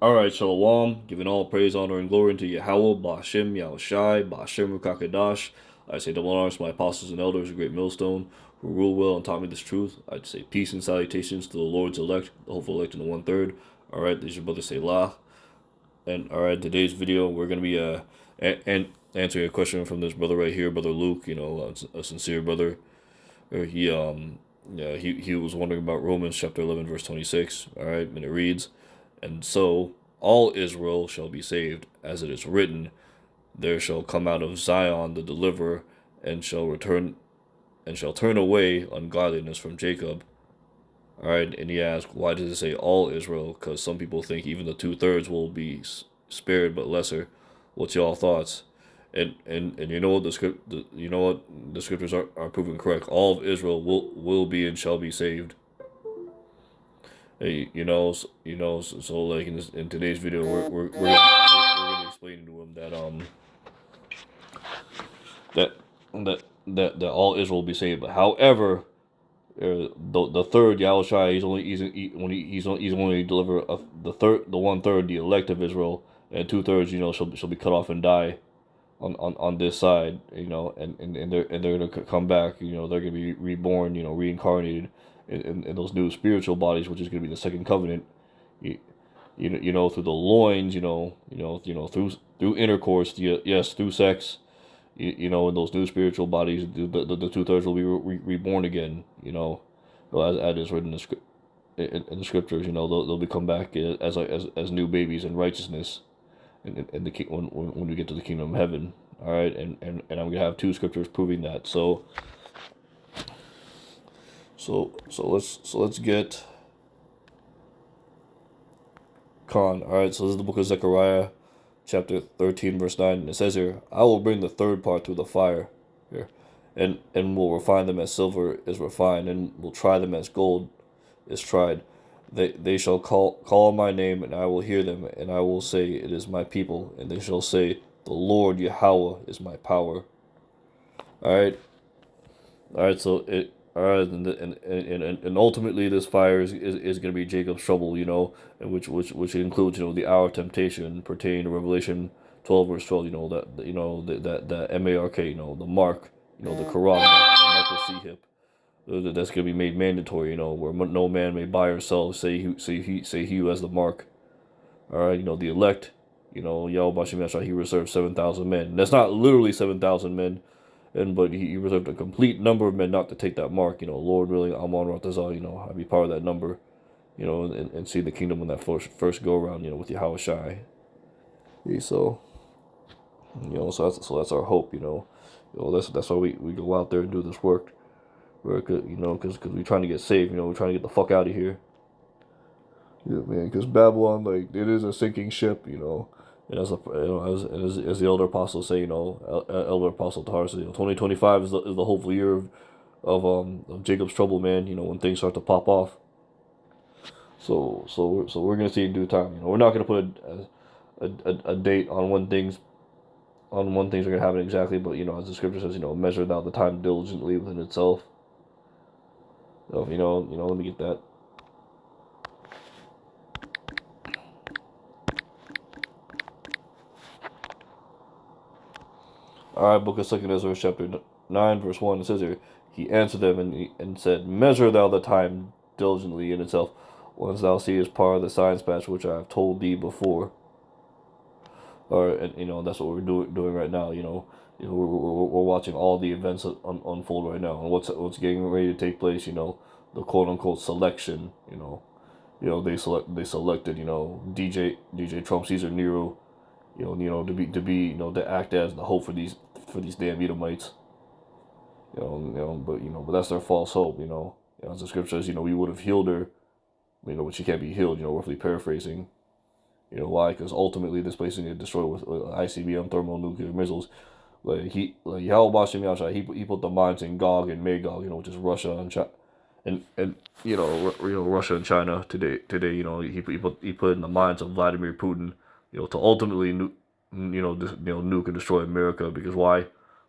Alright, Shalom, giving all praise, honor, and glory unto Yahweh, Ba'ashem, Yahushai, Ba'ashem, Rukakadash. I say double honors to my apostles and elders, a great millstone, who rule well and taught me this truth. I'd say peace and salutations to the Lord's elect, the hopeful elect in the 1/3. Alright, this is your brother Selah. And alright, today's video, we're going to be answering a question from this brother right here, Brother Luke, a sincere brother. He was wondering about Romans chapter 11, verse 26. Alright, and it reads, "And so all Israel shall be saved, as it is written, there shall come out of Zion the deliverer, and shall turn away ungodliness from Jacob." All right, and he asked, why does it say all Israel? Because some people think even the 2/3 will be spared, but lesser. What's y'all thoughts? And you know what the scriptures are proving correct. All of Israel will be and shall be saved. Hey, so like in today's video, we're gonna be explaining to him that all Israel will be saved. But however, the third Yahushua, he's only deliver the 1/3, the elect of Israel, and 2/3, shall be cut off and die on this side, and they're gonna come back, they're gonna be reborn, reincarnated in those new spiritual bodies, which is gonna be the second covenant, through the loins, through intercourse, yes, through sex, in those new spiritual bodies, the 2/3 will be reborn again, as is written in the scriptures, they'll become back as new babies in righteousness, in the when we get to the kingdom of heaven. All right, and I'm gonna have two scriptures proving that. So let's get All right, so this is the book of Zechariah, chapter 13, verse 9. And it says here, "I will bring the third part through the fire here, and will refine them as silver is refined, and will try them as gold is tried. They shall call on my name, and I will hear them, and I will say, it is my people, and they shall say, the Lord Yahweh is my power." All right, so it. All right, and ultimately, this fire is going to be Jacob's trouble, and which includes, the hour of temptation pertaining to Revelation 12, verse 12, that mark, the mark, the Quran, the mark of Sihip, that's going to be made mandatory, where no man may buy or sell, say he who has the mark. All right, the elect, Yahweh Bashim Yashar, he reserved 7,000 men. That's not literally 7,000 men, but he reserved a complete number of men not to take that mark. Lord willing, Amon Ratazal, I'll be part of that number, and see the kingdom when that first go around, with Yahweh Shai. So, so that's our hope, that's why we go out there and do this work, because we're trying to get saved, we're trying to get the fuck out of here. Yeah, man, because Babylon, like, it is a sinking ship, and as the elder apostles say, elder apostle Tahar says, 2025 is the hopeful year of Jacob's trouble, man. When things start to pop off. So we're gonna see in due time. We're not gonna put a date on when things are gonna happen exactly, but as the scripture says, measure thou the time diligently within itself. So let me get that. All right, book of 2nd Ezra, chapter 9, verse 1. It says here, he answered them and said, "Measure thou the time diligently in itself, once thou seest part of the science patch which I have told thee before." Or and that's what we're doing right now. We're watching all the events unfold right now, and what's getting ready to take place. The quote unquote selection. They selected DJ Trump, Caesar Nero, to act as the hope for these damn Edomites. But that's their false hope. As the scripture says, we would have healed her, but she can't be healed. Roughly paraphrasing. Why? Because ultimately this place is going to get destroyed with ICBM thermonuclear missiles. Like Yahweh Bashim Yahshua, he put the minds in Gog and Magog, which is Russia and China, and Russia and China today. He put in the minds of Vladimir Putin, to ultimately nuke and destroy America. Because why?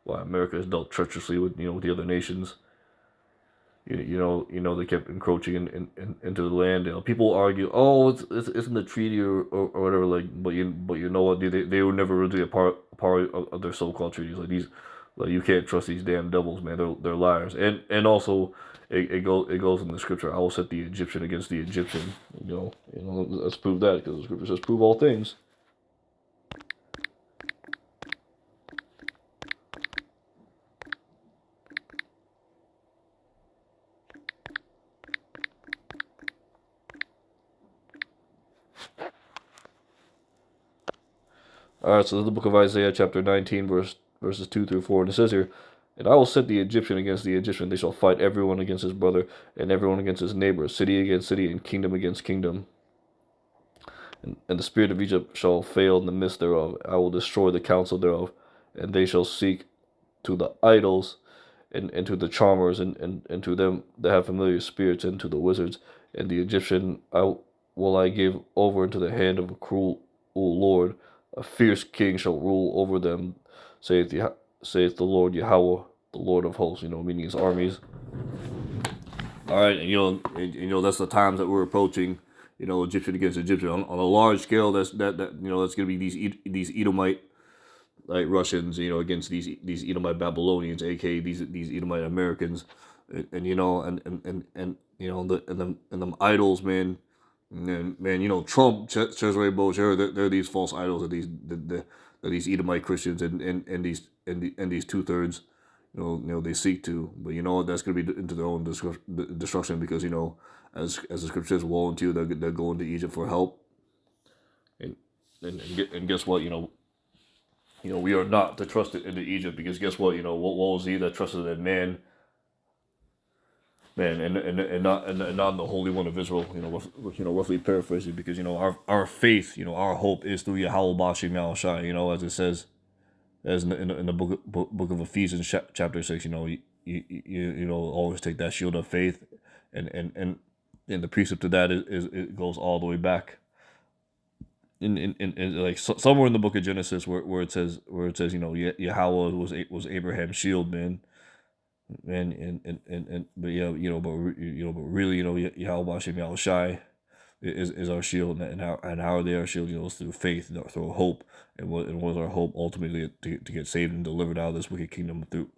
America has dealt treacherously with the other nations. They kept encroaching into the land. People argue, oh, it's in the treaty or whatever. Like, but you know what? They were never really a part of their so-called treaties. Like these, like you can't trust these damn devils, man. They're liars. And also, it goes in the scripture. I will set the Egyptian against the Egyptian. Let's prove that because the scripture says, "Prove all things." All right, so this is the book of Isaiah, chapter 19, verses 2 through 4, and it says here, "And I will set the Egyptian against the Egyptian; they shall fight everyone against his brother, and everyone against his neighbor, city against city, and kingdom against kingdom. And the spirit of Egypt shall fail in the midst thereof. I will destroy the counsel thereof, and they shall seek to the idols, and to the charmers, and to them that have familiar spirits, and to the wizards. And the Egyptian I give over into the hand of a cruel Lord. A fierce king shall rule over them, saith the Lord Yahweh, the Lord of hosts." Meaning his armies. All right, and that's the times that we're approaching. Egyptian against Egyptian on a large scale. That's gonna be these Edomite like Russians, against these Edomite Babylonians, aka these Edomite Americans, and them idols, man. And man, Trump, Cesare Borgia, they're these false idols of these Edomite Christians and these 2/3, they seek to. But that's going to be into their own destruction because as the scripture says, woe unto you, they're going to Egypt for help, and and guess what, we are not to trust it into Egypt because guess what, woe is he that trusted in man, and not in the Holy One of Israel. Roughly paraphrasing, because our faith, our hope is through Yahweh Bashim Yahushai. As it says, as in the book of Ephesians chapter 6. Always take that shield of faith, and the precept of that is it goes all the way back. In like somewhere in the book of Genesis where it says Yahweh was Abraham's shield, man. But yeah, but really, Yahweh Hashem Yahushai is our shield, and how are they our shield? It's through faith, through hope, and what is our hope ultimately to get saved and delivered out of this wicked kingdom through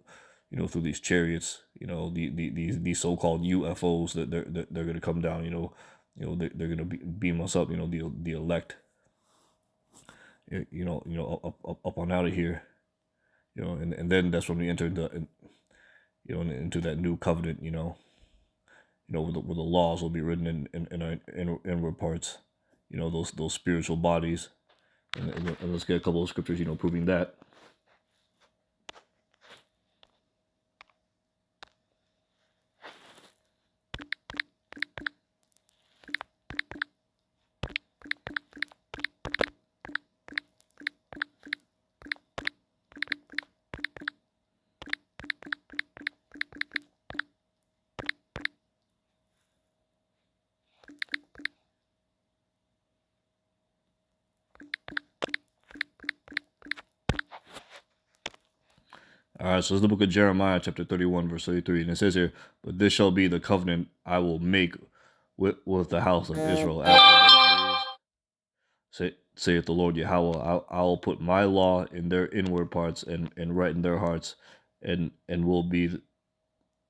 these chariots, these so-called UFOs that they're gonna come down, they're gonna beam us up, the elect, up on out of here, and then that's when we enter into that new covenant, where the laws will be written in our inward parts, those spiritual bodies, and let's get a couple of scriptures, proving that. All right, so it's the book of Jeremiah, chapter 31, verse 33, and it says here, "But this shall be the covenant I will make with the house of Israel after those days, saith the Lord Yahweh. I'll put my law in their inward parts and write in their hearts, and will be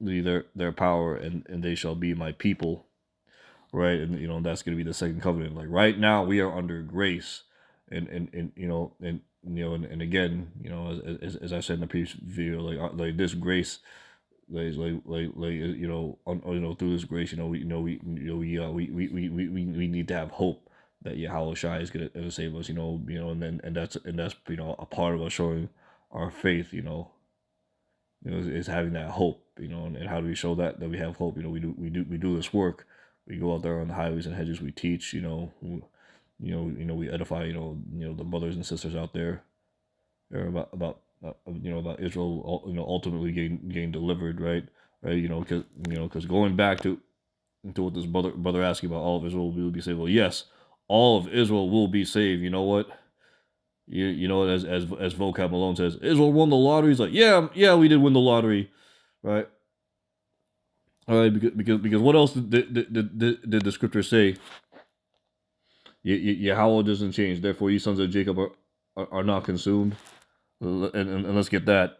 their power, and they shall be my people." Right, and that's going to be the second covenant. Like right now, we are under grace, and again, as I said in the previous video, like this grace, through this grace, we need to have hope that Yahweh Shai is gonna save us, and that's a part of us showing our faith, is having that hope, and how do we show that we have hope? We do this work. We go out there on the highways and hedges. We teach, we edify, the brothers and sisters out there, about Israel, ultimately getting delivered, right? Because going back to what this brother asking about, all of Israel will be saved. Well, yes, all of Israel will be saved. You know what? As Vocab Malone says, Israel won the lottery. He's like, yeah, we did win the lottery, right? All right, because what else did the scripture say? Yahweh doesn't change. Therefore, you sons of Jacob are not consumed. And let's get that.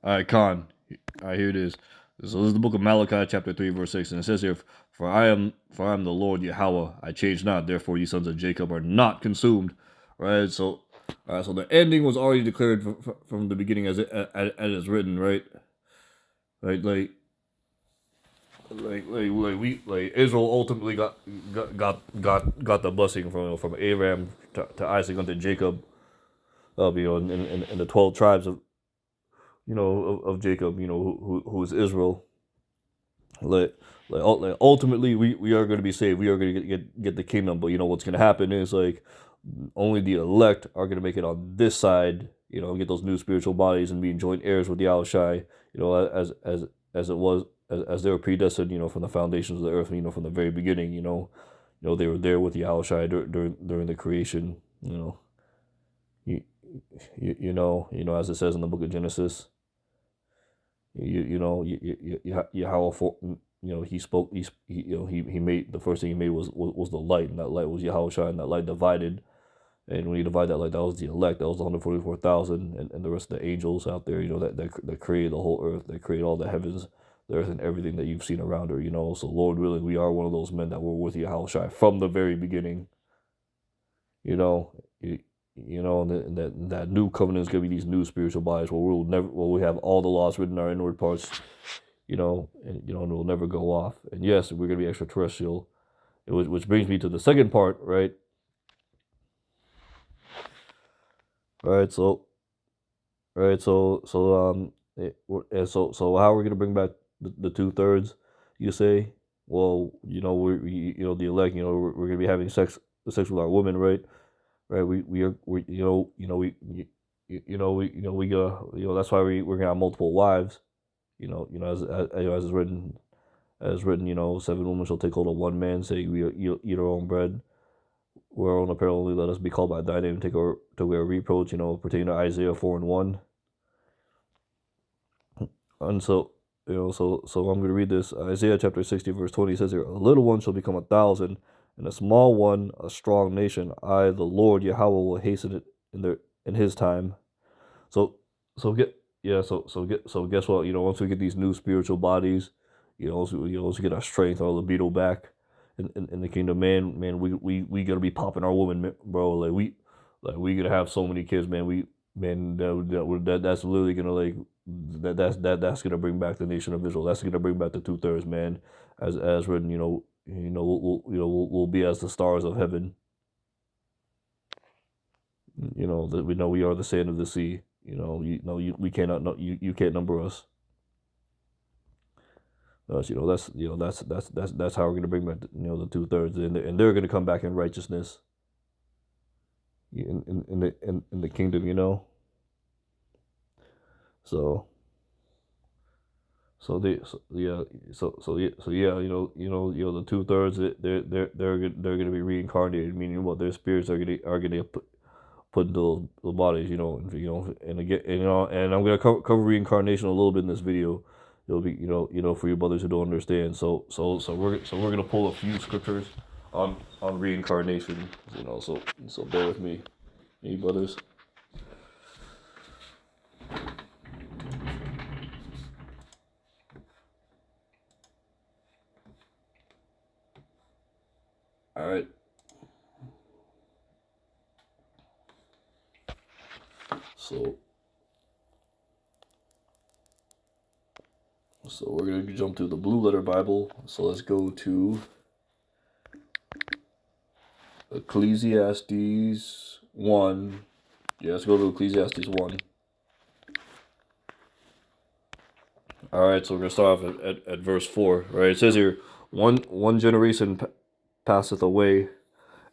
All right, Khan. All right, here it is. So this is the book of Malachi, chapter 3, verse 6, and it says here, For I am the Lord Yahweh, I change not, therefore you sons of Jacob are not consumed. Right? So so the ending was already declared from the beginning as it is written, right? Right, like Israel ultimately got the blessing from Abraham to Isaac unto Jacob, in the 12 tribes of Jacob, who is Israel. Like ultimately we are going to be saved. We are going to get the kingdom. But what's going to happen is like only the elect are going to make it on this side. Get those new spiritual bodies and be joint heirs with the Yahushai. As it was as they were predestined. From the foundations of the earth. From the very beginning. They were there with the Yahushai during the creation. You, as it says in the book of Genesis. Yahweh he spoke. He made the first thing he made was the light, and that light was Yahushua, and that light divided. And when you divide that light, that was the elect. That was the 144,000, and the rest of the angels out there. That created the whole earth. That created all the heavens, the earth, and everything that you've seen around her. So Lord willing, we are one of those men that were with Yahushua from the very beginning. You know, and that new covenant is gonna be these new spiritual bodies where we have all the laws written in our inward parts, and it'll never go off. And yes, we're gonna be extraterrestrial, which brings me to the second part, right? All right, so so how are we gonna bring back the 2/3? You say, well, the elect, we're gonna be having sex with our women, right? Right, we are we that's why we're gonna have multiple wives. As is written, 7 women shall take hold of one man, saying we eat our own bread, wear our own apparel, only let us be called by thy name, take away our reproach, pertaining to Isaiah 4:1. And so I'm gonna read this. Isaiah chapter 60, verse 20 says here, a little one shall become 1,000, and a small one a strong nation. I, the Lord Yahweh, will hasten it in his time. So so get yeah, so guess what? Once we get these new spiritual bodies, once we get our strength, our libido back in the kingdom, man, we gonna be popping our woman, bro. Like we gonna have so many kids, man. That's literally gonna that's gonna bring back the nation of Israel. That's gonna bring back the 2/3, man. As written, we'll be as the stars of heaven. That we know we are the sand of the sea. We cannot know you can't number us. That's how we're gonna bring back the 2/3, and they're gonna come back in righteousness in the kingdom. So so they so, yeah so yeah the 2/3, they're gonna be reincarnated, meaning what their spirits are gonna put into those bodies, and again, and I'm gonna cover reincarnation a little bit in this video. It'll be, for you brothers who don't understand. So we're gonna pull a few scriptures on reincarnation, so bear with me, you brothers. All right. So we're gonna jump to the Blue Letter Bible. So let's go to Ecclesiastes 1. Yeah, let's go to Ecclesiastes 1. Alright, so we're going to start off at verse 4. Right? It says here, one generation passeth away,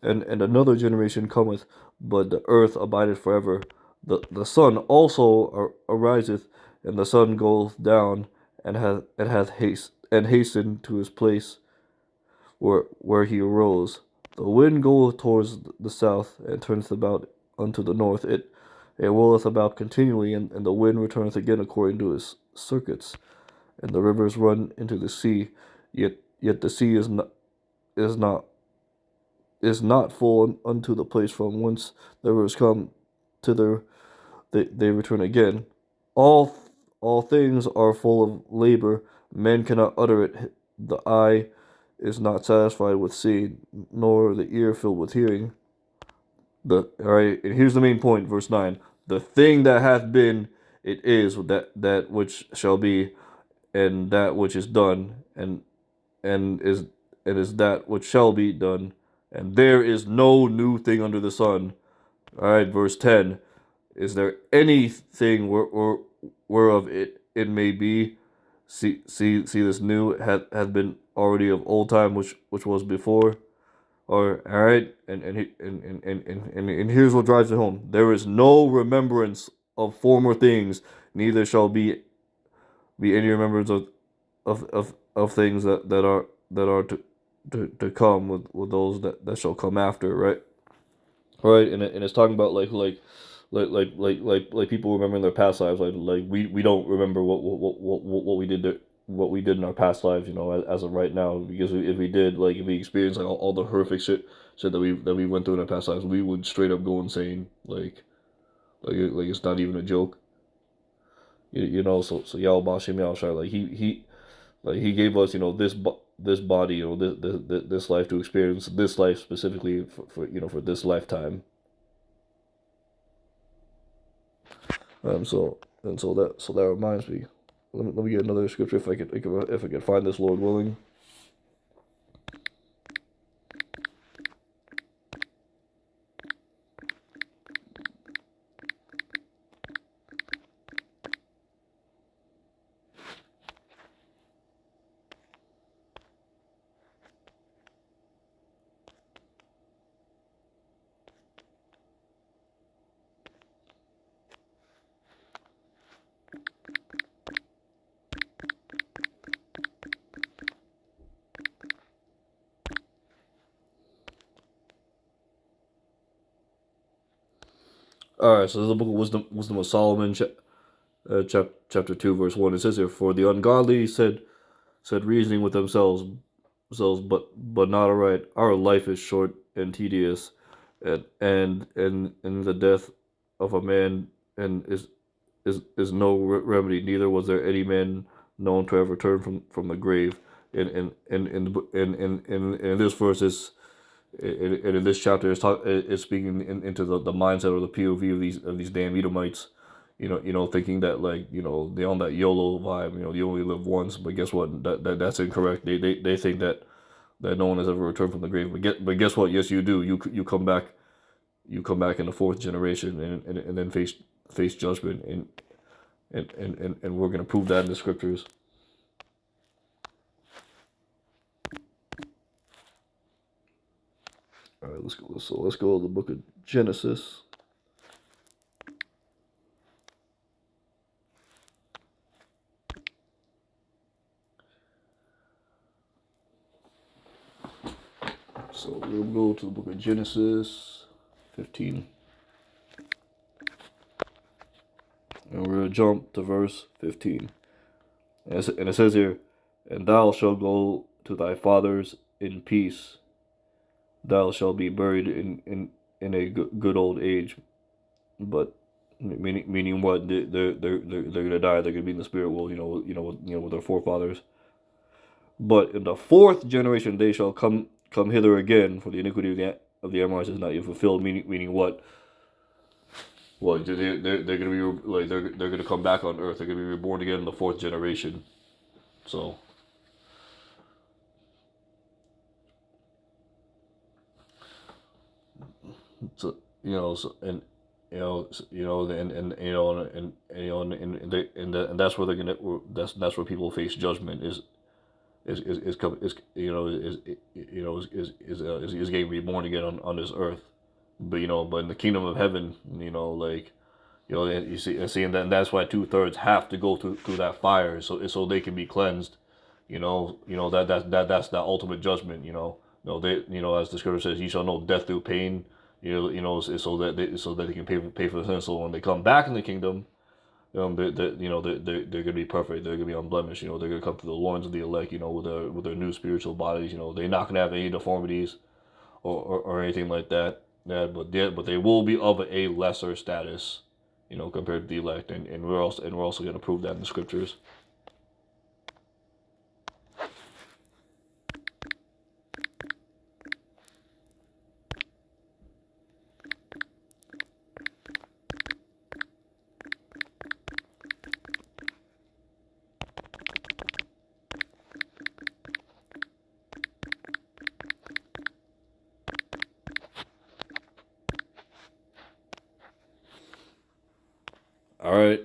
and another generation cometh, but the earth abideth forever. The sun also ariseth, and the sun goeth down, and hath hastened to his place where he arose. The wind goeth towards the south, and turneth about unto the north. It rolleth about continually, and the wind returneth again according to his circuits. And the rivers run into the sea, yet the sea is not is not full unto the place from whence the rivers come. Thither they return again. All all things are full of labor. Men cannot utter it. The eye is not satisfied with seeing, nor the ear filled with hearing. All right, and here's the main point, verse 9. The thing that hath been, it is that which shall be, and that which is done, and is and is that which shall be done, and there is no new thing under the sun. All right, verse 10. Is there anything whereof it may be? See this new hath been already of old time, which was before. Or all right, and here's what drives it home. There is no remembrance of former things, neither shall be any remembrance of things that are to come with those that shall come after, right? Right, and it's talking about like people remembering their past lives. Like we don't remember what we did there, what we did in our past lives, as of right now. Because if we did, like if we experienced like all the horrific shit that we went through in our past lives, we would straight up go insane. Like it's not even a joke. So Yahweh Shem Yahshua, he gave us, this body, this life to experience this life specifically for this lifetime. So that reminds me. Let me get another scripture if I could find this, Lord willing. All right, so this is the book of Wisdom of Solomon, chapter 2, verse 1. It says here, "For the ungodly said reasoning with themselves, but not aright. Our life is short and tedious, and the death of a man and is no remedy. Neither was there any man known to have returned from the grave." In this verse is in this chapter is speaking into the mindset or the POV of these damn Edomites. Thinking that, like, they on that YOLO vibe. You only live once. But guess what? That's incorrect. They think that no one has ever returned from the grave. But guess what? Yes, you do. You come back. You come back in the fourth generation, and then face judgment, and we're gonna prove that in the scriptures. All right, let's go. So let's go to the book of Genesis. So we'll go to the book of Genesis 15. And we're going to jump to verse 15. And it says here, "And thou shalt go to thy fathers in peace. Thou shalt be buried in a good old age." But meaning what? They're gonna die. They're gonna be in the spirit world. With their forefathers. But in the fourth generation they shall come hither again, for the iniquity of the Amorites is not yet fulfilled. Meaning what? Well, they're gonna be like they're gonna come back on earth. They're gonna be reborn again in the fourth generation. So, So and and that's where they're gonna. That's where people face judgment is getting reborn again on this earth. But but in the kingdom of heaven, and then that's why 2/3 have to go through that fire, so they can be cleansed. That's that ultimate judgment. They as the scripture says, "You shall know death through pain." So that they can pay for the sin. So when they come back in the kingdom, they're gonna be perfect. They're gonna be unblemished. They're gonna come through the loins of the elect. With their new spiritual bodies. They're not gonna have any deformities or anything like that. Yeah, but they will be of a lesser status. Compared to the elect, and we're also gonna prove that in the scriptures. All right.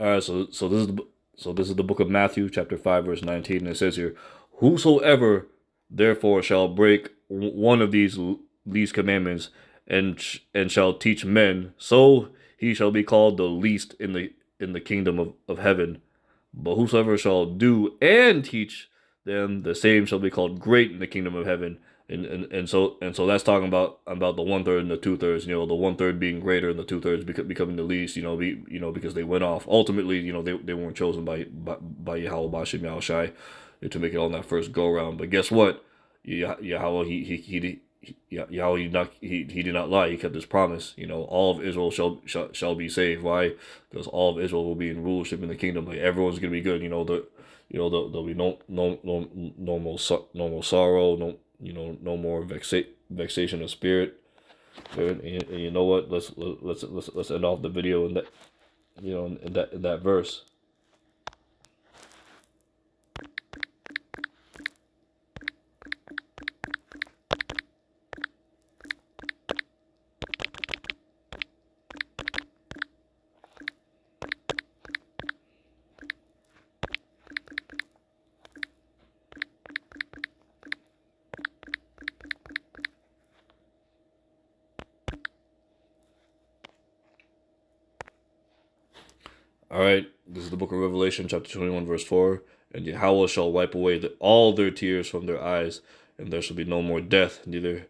All right. So this is the book of Matthew, chapter 5, verse 19. And it says here, "Whosoever therefore shall break one of these commandments and shall teach men, so he shall be called the least in the kingdom of heaven. But whosoever shall do and teach them, the same shall be called great in the kingdom of heaven." And so that's talking about the 1/3 and the 2/3. The 1/3 being greater and the 2/3 becoming the least. Because they went off. Ultimately, they weren't chosen by Yahweh Bashim Yahushai to make it on that first go round. But guess what? Yahweh Yahweh he did not lie. He kept his promise. All of Israel shall be saved. Why? Because all of Israel will be in rulership in the kingdom. Like everyone's gonna be good. There'll be no more sorrow. No more vexation of spirit. And you know what? Let's end off the video in that in that verse. All right, this is the book of Revelation, chapter 21, verse 4. "And Yahweh shall wipe away all their tears from their eyes, and there shall be no more death, neither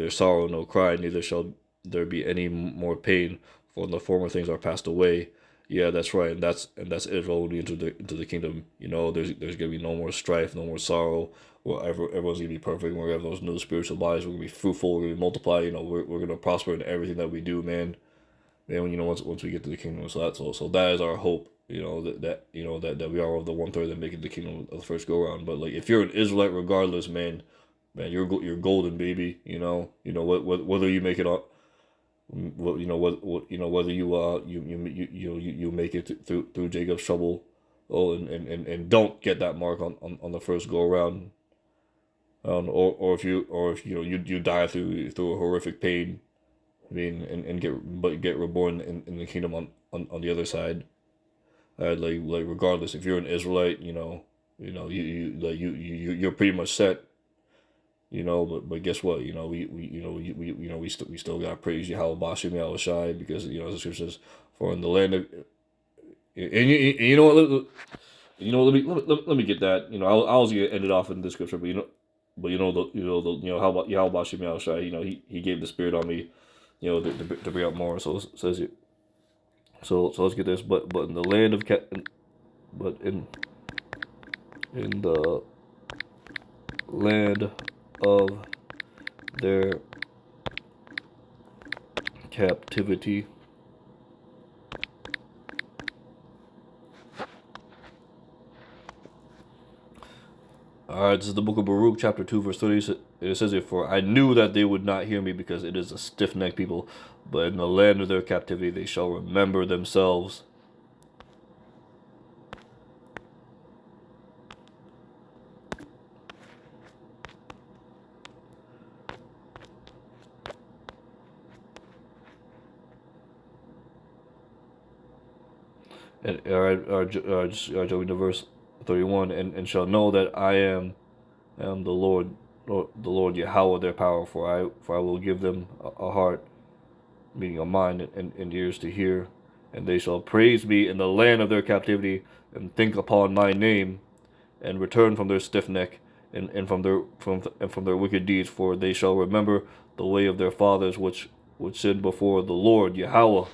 sorrow, no cry, neither shall there be any more pain, for the former things are passed away." Yeah, that's right, and that's Israel when we into the kingdom. There's gonna be no more strife, no more sorrow. Everyone's gonna be perfect. We're gonna have those new spiritual bodies. We're gonna be fruitful. We're gonna multiply. We're gonna prosper in everything that we do, man. And once we get to the kingdom, so that is our hope. That we are of the 1/3 that make it the kingdom of the first go round. But like if you're an Israelite, regardless, man, you're golden, baby. Whether you make it up, whether you make it through Jacob's trouble, and don't get that mark on the first go around, or if you die through a horrific pain. And get reborn in the kingdom on the other side. Like regardless, if you're an Israelite, you're pretty much set. But guess what? We still got to praise Yahweh Bashim Yahweh Shai, because the scripture says, "For in the land of," and you know what? Let me get that. I was gonna end it off in the scripture, how about Yahweh Bashim Yahweh Shai? He gave the spirit on me, to bring up more. So it says it. So let's get this. But in the land of but in the land of their captivity. All right, this is the book of Baruch, chapter 2, verse 30. It says here, "For I knew that they would not hear me, because it is a stiff-necked people. But in the land of their captivity they shall remember themselves." And jumping to verse 31, and shall know that I am the Lord Yahweh their power, for I will give them a heart, meaning a mind and ears to hear, and they shall praise me in the land of their captivity, and think upon my name, and return from their stiff neck, and from their wicked deeds, for they shall remember the way of their fathers, which sinned before the Lord Yahweh.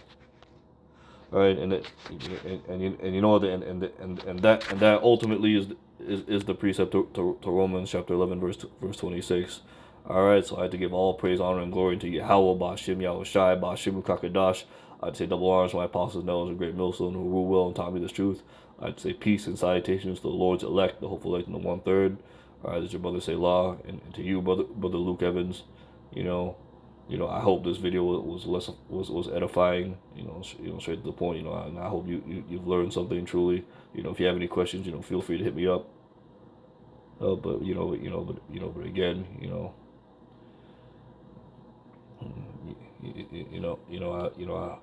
Right, and you know that and that ultimately is the precept to Romans chapter 11 verse 26. All right, so I had to give all praise, honor, and glory to Yahweh, Bashim Yahweh Shai, Bashim Kakadash. I'd say double honors to my apostles, Noah, a great millstone who rule well and taught me this truth. I'd say peace and salutations to the Lord's elect, the hopeful elect in the 1/3. All right, this is your brother Selah, and to you, brother Luke Evans. You know, I hope this video was edifying. Straight to the point. And I hope you've learned something truly. If you have any questions, feel free to hit me up. But again,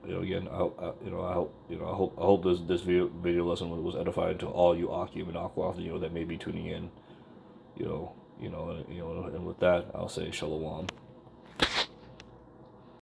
again, I hope this video lesson was edifying to all you Akim and Aquaf, that may be tuning in. And with that, I'll say Shalom.